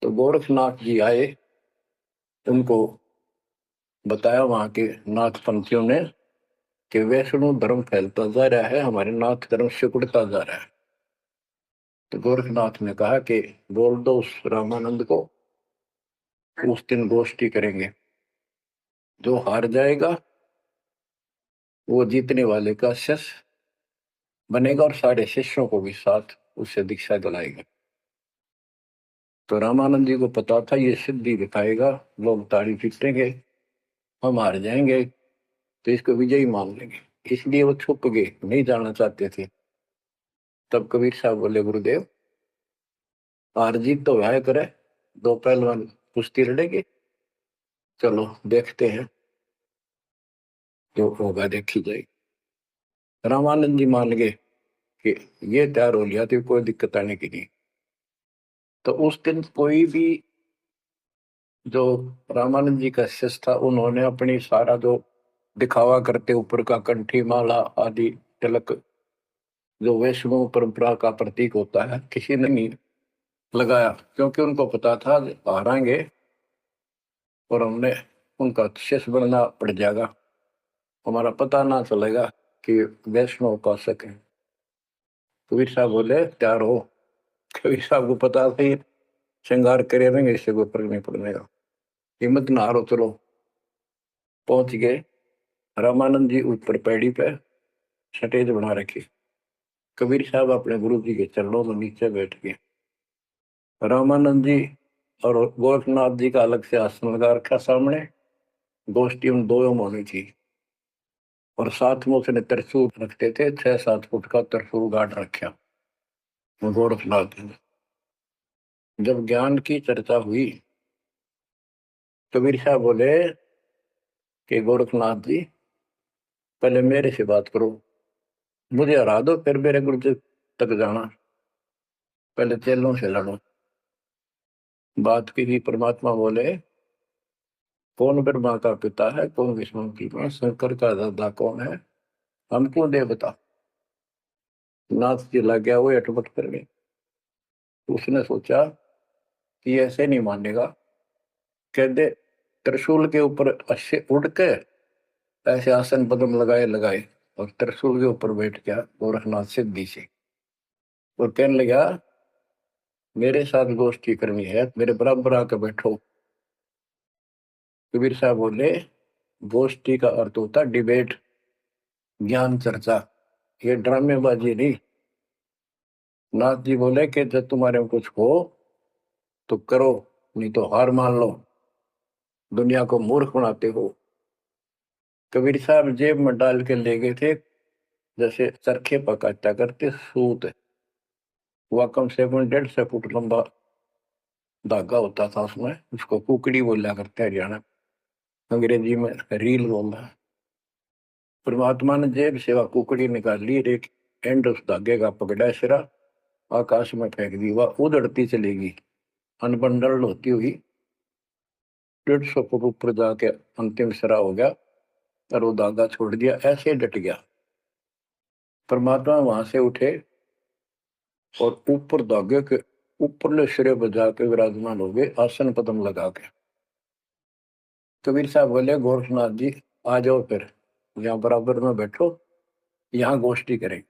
तो गोरखनाथ जी आए, उनको बताया वहां के नाथ पंथियों ने कि वैष्णव धर्म फैलता जा रहा है, हमारे नाथ धर्म सिकुड़ता जा रहा है। तो गोरखनाथ ने कहा कि बोल दो उस रामानंद को, उस दिन गोष्ठी करेंगे, जो हार जाएगा वो जीतने वाले का शिष्य बनेगा और सारे शिष्यों को भी साथ उससे दीक्षा दिलाएगा। तो रामानंद जी को पता था ये सिद्धि दिखाएगा, लोग ताड़ी पीटेंगे, हम हार जाएंगे, तो इसको विजयी मान लेंगे। इसलिए वो छुप गए, नहीं जाना चाहते थे। तब कबीर साहब बोले, गुरुदेव, हार जीत तो वह करे, दो पहलवान कुश्ती लड़ेंगे, चलो देखते हैं, जो होगा देखी जाएगी। रामानंद जी मान गए कि ये तैयार हो लिया, तो कोई दिक्कत आने की नहीं। तो उस दिन कोई भी जो रामानंद जी का शिष्य था, उन्होंने अपनी सारा जो दिखावा करते ऊपर का कंठी माला आदि तिलक, जो वैष्णव परंपरा का प्रतीक होता है, किसी ने नहीं लगाया, क्योंकि उनको पता था हारेंगे और हमने उनका शिष्य बनना पड़ जाएगा, हमारा पता ना चलेगा कि वैष्णव उपासक है। कबीर साहब बोले तैयार हो। कबीर साहब को पता था ये श्रृंगार करे रहेंगे, इससे कोई फर्क नहीं पड़ने का, हिम्मत ना हारो, चलो। पहुंच गए। रामानंद जी ऊपर पैड़ी पे स्टेज बना रखी। कबीर साहब अपने गुरु जी के चरणों में नीचे बैठ गए। रामानंद जी और गोरखनाथ जी का अलग से आसन लगा रखा सामने। गोष्ठी उन दो में होनी थी। और साथ में उसने त्रिशूल रखते थे, 6-7 फुट का त्रिशूल गाड़ रखा गोरखनाथ जी ने। जब ज्ञान की चर्चा हुई, कबीर साहब बोले कि गोरखनाथ जी पहले मेरे से बात करो, मुझे हरा दो, फिर मेरे गुरु जी तक जाना, पहले चेलों से लड़ो। बात की थी। परमात्मा बोले कौन ब्रह्मा का पिता है, कौन विष्णु की मां, शंकर का दादा कौन है, हमको दे बता। नाथ जी लग गया, वो अटपट कर गए। उसने सोचा कि ऐसे नहीं मानेगा, कह दे त्रिशूल के ऊपर अच्छे उड़ के ऐसे आसन पद्म लगाए लगाए और त्रिशूल के ऊपर बैठ गया गोरखनाथ सिद्धि से। और कहने लगा मेरे साथ गोष्ठी करनी है, मेरे बराबर आकर बैठो। कबीर साहब बोले गोष्ठी का अर्थ होता डिबेट, ज्ञान चर्चा, ये ड्रामेबाजी नहीं। नाथ जी बोले कि जब तुम्हारे में कुछ हो तो करो, नहीं तो हार मान लो, दुनिया को मूर्ख बनाते हो। कबीर साहब जेब में डाल के ले गए थे जैसे चरखे पकाता करते सूत। वह कम से कम 1.5 फुट लंबा धागा होता था, उसमें उसको कुकड़ी बोला करते हैं हरियाणा, अंग्रेजी में रील बोलना है। परमात्मा ने जेब से वह कुकड़ी निकाल ली, एक एंड उस धागे का पकड़ा सिरा, आकाश में फेंक दी, वह उड़ती चलेगी अनबंडल होती हुई 150 फुट ऊपर जाके अंतिम सिरा हो गया और वो धागा छोड़ दिया, ऐसे डट गया। परमात्मा वहां से उठे और ऊपर धागे के ऊपरले सिरे पर जाके विराजमान हो गए आसन पद्म लगा के। कबीर साहब बोले गोरखनाथ जी आ जाओ, फिर यहाँ बराबर में बैठो, यहाँ गोष्ठी करें।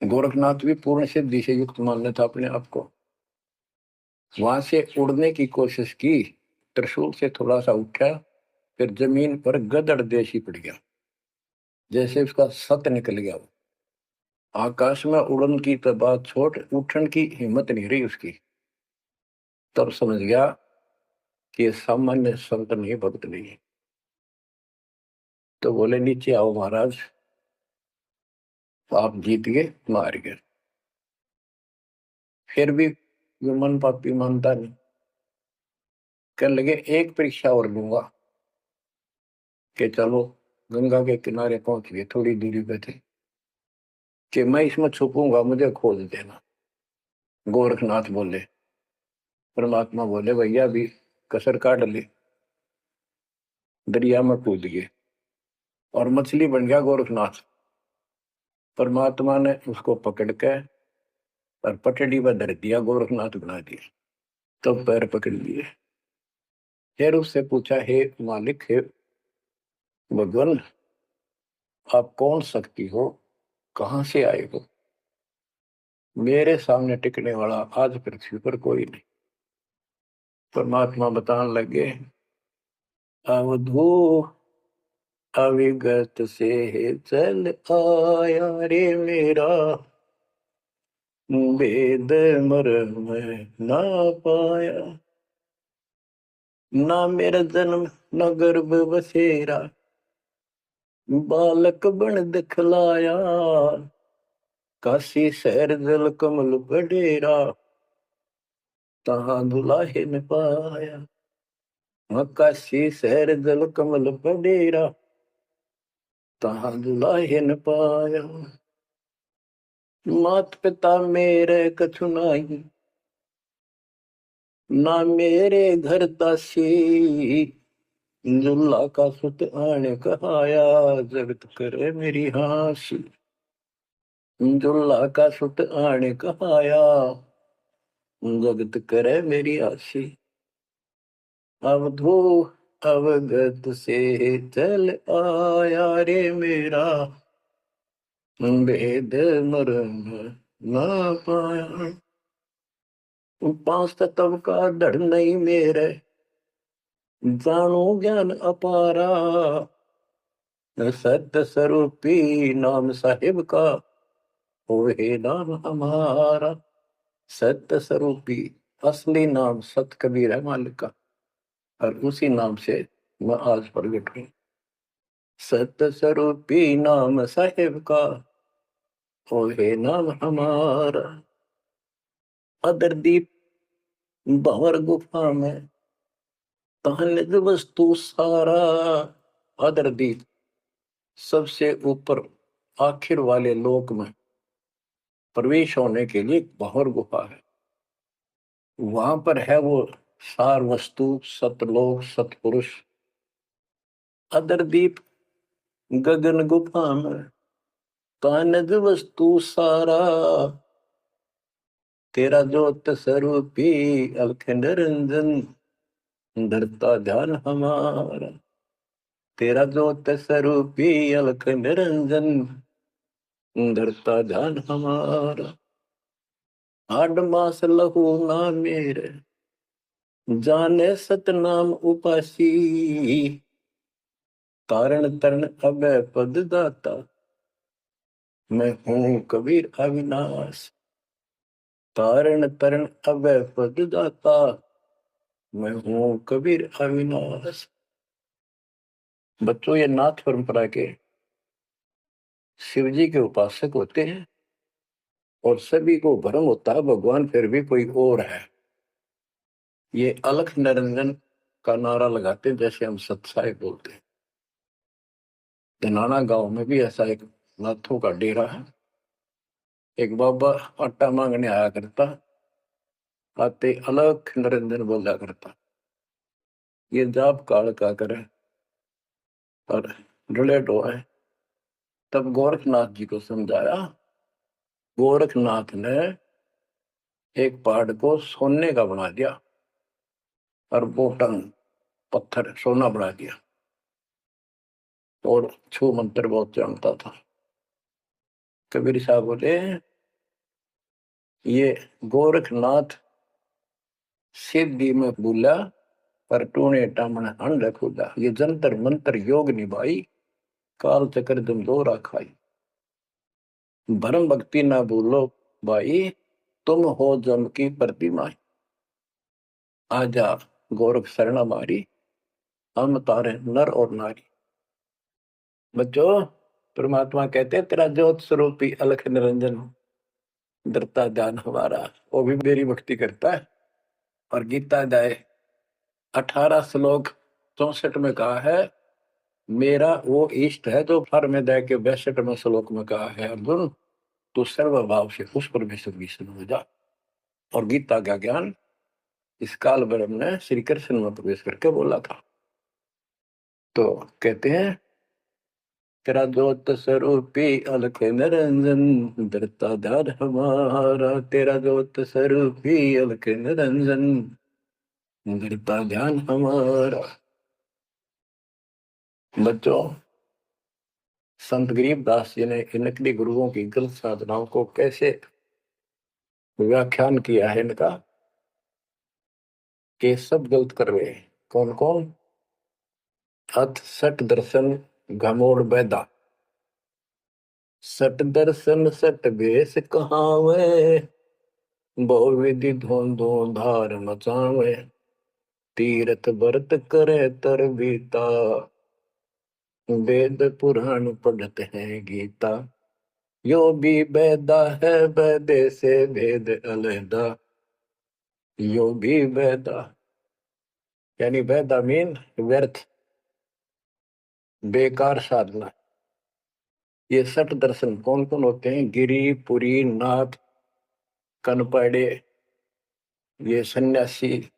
गोरखनाथ भी पूर्ण सिद्धि से युक्त मान लेता अपने आप को। वहां से उड़ने की कोशिश की, त्रिशूल से थोड़ा सा उठा, फिर जमीन पर गदड़ देशी पड़ गया, जैसे उसका सत निकल गया। आकाश में उड़न की तो बात छोड़, उठन की हिम्मत नहीं रही उसकी। तब समझ गया कि ये सामान्य संत नहीं, भक्त नहीं है। तो बोले नीचे आओ महाराज, आप जीत गए, मार गए। फिर भी जो मन पापी मानता नहीं, कहने लगे एक परीक्षा और लूंगा। कि चलो, गंगा के किनारे पहुंच गए, थोड़ी दूरी पे थे, कि मैं इसमें छुपूंगा, मुझे खोज देना। गोरखनाथ बोले। परमात्मा बोले भैया अभी कसर काट ली, दरिया में कूद गए और मछली बन गया गोरखनाथ। परमात्मा ने उसको पकड़ के और पटड़ी पर धर दिया, गोरखनाथ बना दिया। तो पैर पकड़ लिए। फिर उससे पूछा हे मालिक, हे भगवान, आप कौन शक्ति हो, कहां से आए हो, मेरे सामने टिकने वाला आज पृथ्वी पर कोई नहीं। परमात्मा बताने लगे अवधू अविगत से चल आया रे मेरा, वेद मर्म ना पाया, ना मेरा जन्म न गर्भ बसेरा, बालक बन दिखलाया, काशी शहर जल कमल बडेरा, तहां दुलाहे न पाया। काशी शहर जल कमल बडेरा, तहां दुलाहे न पाया। मात पिता मेरे कछु नाही, ना मेरे घर तासी, दुल्ला का सुत आने कहाया, जगत करे मेरी हासी। दुल्ला का सुत आने कहाया, जगत करे मेरी हासी। अवधू अवगत से चल आया रे मेरा, वेद मर्म न पाया। पांच तत्व का धड़ नहीं मेरे, जानो ज्ञान अपारा। सत्य स्वरूपी नाम साहिब का, ओहे नाम हमारा। सत्य स्वरूपी असली नाम सत कबीर है मालिक का, और उसी नाम से मैं आज प्रगट हूँ। सत्य स्वरूपी नाम साहिब का, ओहे नाम हमारा। अदरदीप भंवर गुफा में, तहनिज वस्तु सारा। अदरदीप सबसे ऊपर आखिर वाले लोक में प्रवेश होने के लिए भंवर गुफा है। वहां पर है वो सार वस्तु, सतलोक, सतपुरुष। अदरदीप गगन गुफा में, तहनिज वस्तु सारा। तेरा ज्योत स्वरूपी अलख निरंजन, धरता ध्यान हमारा। तेरा ज्योत स्वरूपी अलख निरंजन, धरता ध्यान हमारा। आठ मास लहू ना मेरे, जाने सतनाम उपासी। तारण तरण अभय पद दाता, मैं हूँ कबीर अविनाश। तारण तरण अभय पद दाता, मैं हूँ कबीर अविनाश। बच्चों, ये नाथ परंपरा के शिव जी के उपासक होते हैं, और सभी को भ्रम होता है भगवान फिर भी कोई और है। ये अलख निरंजन का नारा लगाते हैं, जैसे हम सत्साई बोलते हैं। धनाना गांव में भी ऐसा एक नाथों का डेरा है। एक बाबा आटा मांगने आया करता, आते अलख निरंजन बोला करता। ये जाप काल का करे और डलेट है। तब गोरखनाथ जी को समझाया। गोरखनाथ ने एक पहाड़ को सोने का बना दिया, और वो टन पत्थर सोना बना दिया, और छू मंत्र बहुत जानता था। कबीर साहब बोले, ये गोरखनाथ सिद्धि में बोला, पर टूणे टामण अंड खुदा। ये जंतर मंत्र योग निभाई, काल चक्र तुम दो राखाई। भरम भक्ति ना भूलो भाई, तुम हो जम की प्रतिमा। आजा गोरख शरण मारी, हम तारे नर और नारी। बच्चों, परमात्मा कहते हैं तेरा ज्योत स्वरूपी अलख निरंजन, धरता ध्यान हमारा। वो भी मेरी भक्ति करता है। और गीता अध्याय 18 श्लोक 64 में कहा है, मेरा वो इष्ट है जो फर में दे के 62 श्लोक में कहा है, अर्जुन तू सर्वभाव से उस परमेश्वर की शरण हो जा। और गीता का ज्ञान इस काल ब्रह्म ने श्री कृष्ण में प्रवेश करके बोला था। तो कहते हैं, तेरा ज्योत स्वरूपी अलख निरंजन, धरता ध्यान हमारा। तेरा ज्योत स्वरूपी अलख निरंजन, धरता ध्यान हमारा। बच्चों, संत गरीबदास जी ने इन नकली गुरुओं की गलत साधनाओं को कैसे व्याख्यान किया है इनका, कि सब गलत कर रहे हैं। कौन कौन? अथ सट दर्शन घमोड़ बैदा। सट दर्शन सट बेस कहावे, बहु विधि धोंधो धार मचावे। तीरथ व्रत करे तर बीता, वेद पुराण पढ़ते हैं गीता। यो भी बैदा है, बैदे से भेद अलहदा। यो भी बैदा, यानी बैदा मीन व्यर्थ, बेकार साधना। ये सठ दर्शन कौन कौन होते हैं? गिरी, पुरी, नाथ, कनपड़े, ये सन्यासी,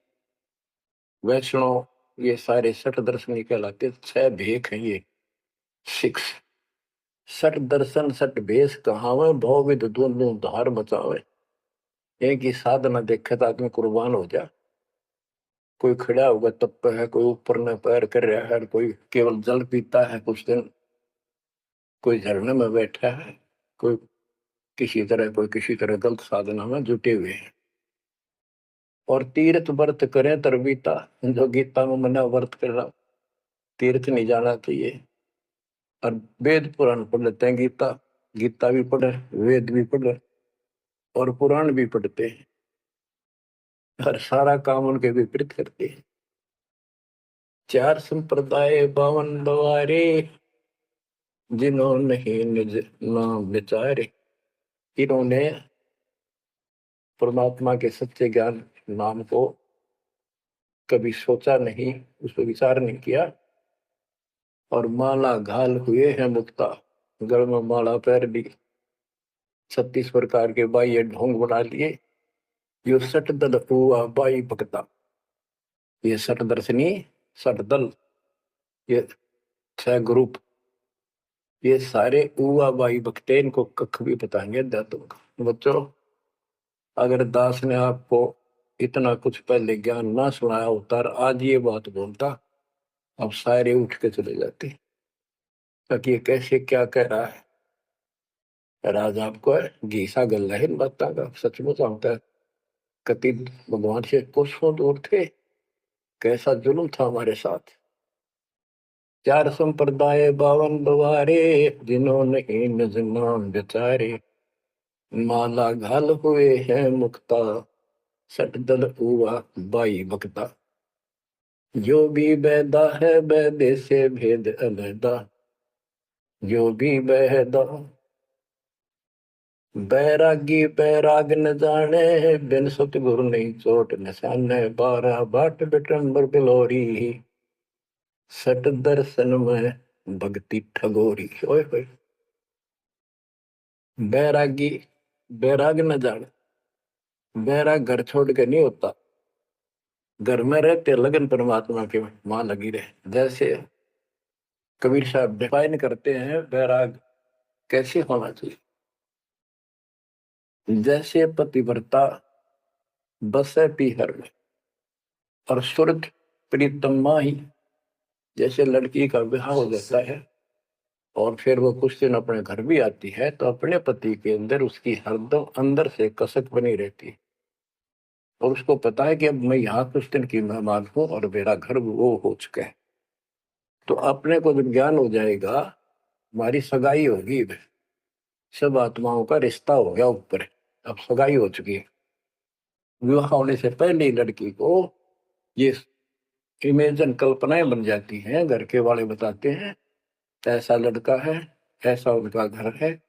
वैष्णव, ये सारे सठ दर्शन कहलाते। 6 भेख हैं ये, 6। सठ दर्शन सठ भेष कहावे, बहुविध दोनों धार बचावे। एक ही साधना देखे तो आदमी कुर्बान हो जा। कोई खड़ा होगा तब पे है, कोई ऊपर ने पैर कर रहा है, कोई केवल जल पीता है कुछ दिन, कोई झरने में बैठा है। कोई कोई किसी तरह गलत साधना में जुटे हुए हैं। और तीर्थ व्रत करें तरबीता, जो गीता में मना व्रत कर रहा, तीर्थ नहीं जाना चाहिए। और वेद पुराण पढ़ लेते हैं, गीता गीता भी पढ़े, वेद भी पढ़े और पुराण भी पढ़ते हैं, हर सारा काम उनके विपरीत करते हैं। चार संप्रदाय बावन बवारे, जिन्होंने ही निज नाम विचारे। इन्होंने परमात्मा के सच्चे ज्ञान नाम को कभी सोचा नहीं, उस पर विचार नहीं किया, और माला घाल हुए हैं मुक्ता, गल में माला पहन ली, 36 प्रकार के बाह्य ढोंग बना लिए। यो सठ दल हुआ बाई भक्ता, ये सठ दर्शनी, सठ दल, ये 6 ग्रुप, ये सारे उआ बाई भक्ते, इनको कख भी बताएंगे अध्यात्म। बच्चों, अगर दास ने आपको इतना कुछ पहले ज्ञान ना सुनाया होता और आज ये बात बोलता, अब सारे उठ के चले जाते, ताकि ये कैसे क्या कह रहा है। राज आपको घीसा गल है इन बातों का, सचमुच होता है। कति भगवान से कोसों दूर थे, कैसा जुल्म था हमारे साथ। चार संप्रदाय बावन बवारे, जिन्होंने निज नाम विचारे। माला घाल हुए हैं मुक्ता, सठ दल हुआ बाई बकता। जो भी बैदा है बैदे से भेद अलैदा, जो भी बैदा। बैरागी बैराग न जाने, बिन सतगुरु नहीं चोट निशाने। 12 बाट बिटंबर बिलोरी, सट दर्शन में भक्ति ठगोरी। ओए होए, बैरागी बैराग न जाने, बैराग घर छोड़ के नहीं होता, घर में रहते लगन परमात्मा के वहां लगी रहे। जैसे कबीर साहब डिफाइन करते हैं बैराग कैसे होना चाहिए। जैसे पतिव्रता बसे पीहर में और सुरत प्रीतमा ही, जैसे लड़की का विवाह हो जाता है और फिर वो कुछ दिन अपने घर भी आती है, तो अपने पति के अंदर उसकी हरदम अंदर से कसक बनी रहती है, और उसको पता है कि अब मैं यहाँ कुछ दिन की मेहमान हूँ और मेरा घर वो हो चुका है। तो अपने को जब ज्ञान हो जाएगा, हमारी सगाई होगी, सब आत्माओं का रिश्ता हो गया ऊपर, अब सगाई हो चुकी है। विवाह होने से पहले ही लड़की को ये इमेजन कल्पनाएं बन जाती हैं, घर के वाले बताते हैं ऐसा लड़का है, ऐसा उनका घर है,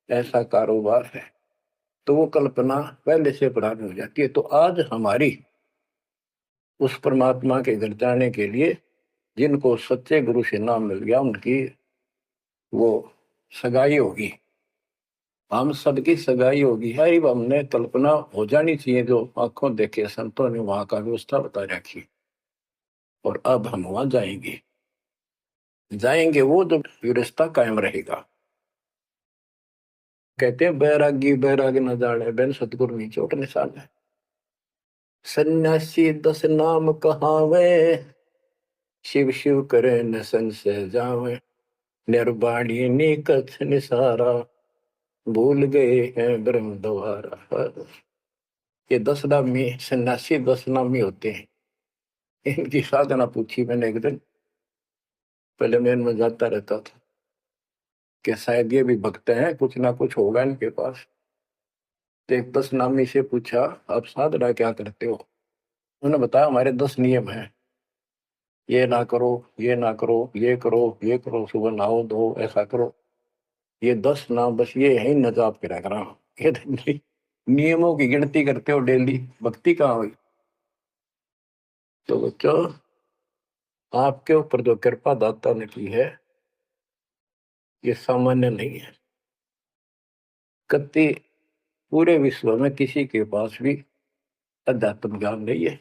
ऐसा कारोबार है, तो वो कल्पना पहले से पुरानी हो जाती है। तो आज हमारी उस परमात्मा के घर जाने के लिए, जिनको सच्चे गुरु से नाम मिल गया, उनकी वो सगाई होगी, हम सबकी सगाई होगी है। हमने कल्पना हो जानी चाहिए, जो आंखों देखे संतों ने वहां का व्यवस्था बता रखी, और अब हम वहां जाएंगे। जाएंगे वो जब रिश्ता कायम रहेगा। कहते हैं बैरागी बैराग न जाने, बिन सतगुरु नहीं चोट निशान है। सन्यासी 10 नाम कहावे, शिव शिव करे न संशय जावे। निर्वाणी नी कछ निसारा, भूल गए हैं ब्रह्म द्वारा। ये 10 नामी सन्यासी 10 नामी होते हैं। इनकी साधना पूछी मैंने एक दिन, पहले मैं इनमें जाता रहता था कि शायद ये भी भक्त हैं, कुछ ना कुछ होगा इनके पास। तो एक 10 नामी से पूछा, आप साधना क्या करते हो? उन्होंने बताया हमारे 10 नियम हैं, ये ना करो, ये ना करो, ये करो, ये करो, सुबह नहाओ धो, ऐसा करो। ये 10 नाम बस ये है न जाप करा करा। ये नियमों की गिनती करते हो डेली, भक्ति कहाँ हुई? तो बच्चों, आपके ऊपर जो कृपा दाता ने की है, ये सामान्य नहीं है। कति पूरे विश्व में किसी के पास भी अध्यात्म ज्ञान नहीं है,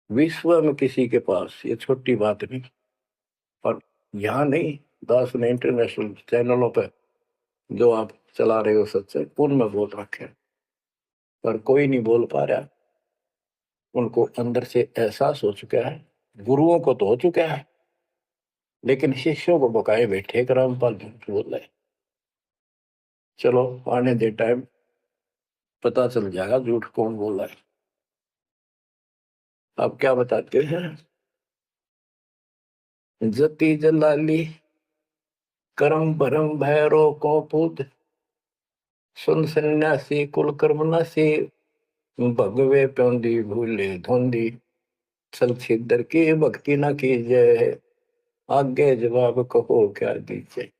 विश्व में किसी के पास, ये छोटी बात नहीं। और यहाँ नहीं, दास ने इंटरनेशनल चैनलों पर जो आप चला रहे हो सत्संग, उनमें बोल रखे हैं, पर कोई नहीं बोल पा रहा। उनको अंदर से एहसास हो चुका है, गुरुओं को तो हो चुका है, लेकिन शिष्यों को बकाए बैठे कि रामपाल झूठ बोल रहे। चलो आने दे टाइम, पता चल जाएगा झूठ कौन बोल रहा है। आप क्या बताते हैं? जति जलाली करम भरम भैरो को पूत, सुन सन्यासी कुल कर्म नासी, भगवे प्योंदी भूले धोंदी, चल छिदर की भक्ति न कीजिए, आगे जवाब कहो क्या दीजिए।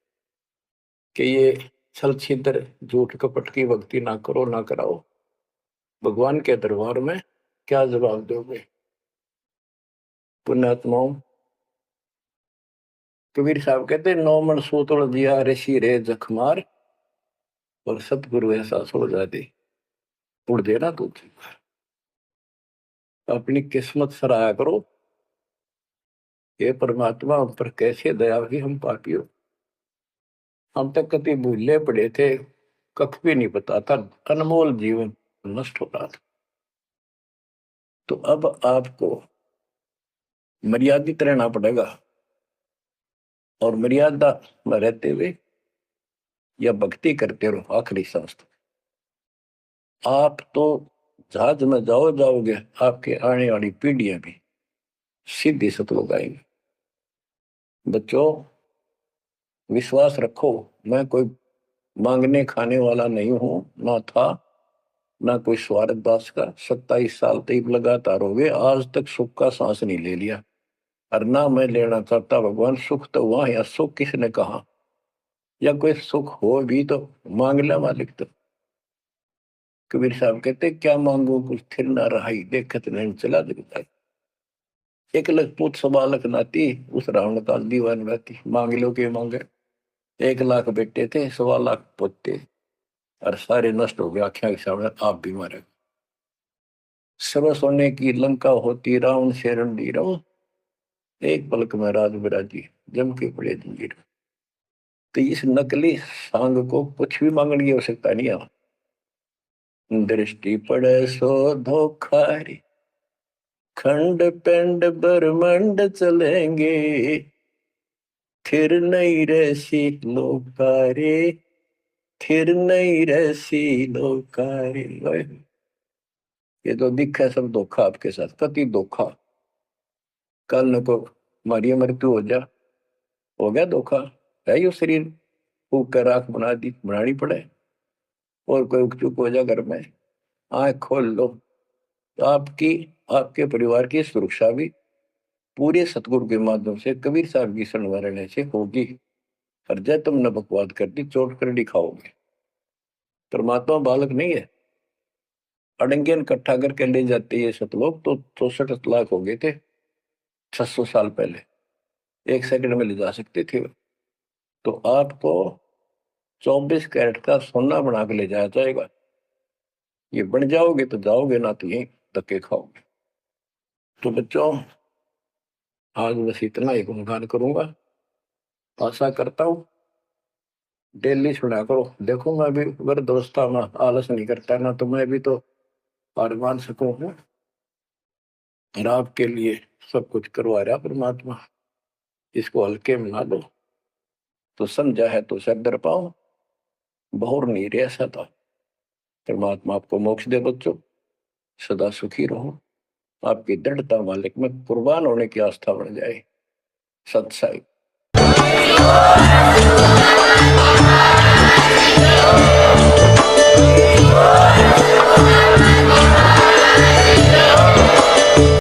कि ये छल छिदर झूठ कपट की भक्ति ना करो ना कराओ, भगवान के दरबार में क्या जवाब दोगे? पुण्यात्माओं, कबीर साहब कहते 9 मन सूतल दिया ऋषि रे जखमार, और सतगुरु ऐसा सोचा दे उड़ देना तू। अपनी किस्मत सराहा करो, ये परमात्मा हम पर कैसे दया हुई, हम पापी हो। हम तक कभी भूले पड़े थे, कख भी नहीं पता था, अनमोल जीवन नष्ट हो रहा था। तो अब आपको मर्यादित रहना पड़ेगा, और मर्यादा में रहते हुए या भक्ति करते रहो आखिरी सांस तक। आप तो जहाज में जाओगे, आपके आने वाली पीढ़ियां भी सीधी सतलोक आएंगे। बच्चों, विश्वास रखो, मैं कोई मांगने खाने वाला नहीं हूं, ना था ना कोई स्वार्थ दास का। 27 साल तक लगातार हो गए, आज तक सुख का सांस नहीं ले लिया, और ना मैं लेना चाहता। भगवान सुख तो हुआ, या सुख किसने कहा, या कोई सुख हो भी तो मांग ले मालिक। तो कबीर साहब कहते क्या मांगो कुछ थिर ना रहाई, देखत नहीं चला दिखता है। 1 लाख पूत 1.25 लाख नाती, उस रावण का दीवान रहती, मांग लो के मांगे। 1 लाख बेटे थे, 1.25 लाख पोते, और सारे नष्ट हो गए आख्या के सामने, आप भी मारे। सब सोने की लंका होती, रावण से रणदी रहो, एक पलक में राज बिराजी, जम के पड़े जंजीर। तो इस नकली सांग को कुछ भी मांगने की आवश्यकता नहीं है। दृष्टि पड़े सो धोखारी, खंड पिंड ब्रह्मंड चलेंगे, थिर नहीं रहसी लोकारे, थिर नहीं रहसी लोकारे। ये तो दिखा सब धोखा आपके साथ, कति धोखा। कल न को मारिया मृत्यु हो गया धोखा है। यो शरीर फूक कर राख बना दी, बनानी पड़े, और कोई चुप हो जा घर में, आंख खोल लो, तो आपकी आपके परिवार की सुरक्षा भी पूरे सतगुरु के माध्यम से, कबीर साहब की शरण में रहने से होगी। और जब तुमने बकवाद कर दी, चोट कर दिखाओगे। परमात्मा बालक नहीं है, अड़ंगियन इकट्ठा करके ले जाते ये सतलोक, तो 64 लाख हो गए थे 600 साल पहले, 1 सेकंड में ले जा सकते थे। तो आपको 24 कैरेट का सोना बना के ले जाया जाएगा। ये बन जाओगे तो जाओगे, ना तो यही धक्के खाओगे। तो बच्चों, आज बस इतना ही गुणगान करूंगा। आशा करता हूं डेली सुना करो। देखो मैं भी वृद्धावस्था में आलस नहीं करता ना, तो मैं भी तो हार मान सकूं। और आपके लिए सब कुछ करवा रहा परमात्मा, इसको हल्के में ना लो। तो समझा है तो सर दर पाओ, बहुर नहीं रह सकता। परमात्मा आपको मोक्ष दे बच्चों, सदा सुखी रहो। आपकी दृढ़ता मालिक में कुर्बान होने की आस्था बढ़ जाए। सत साई।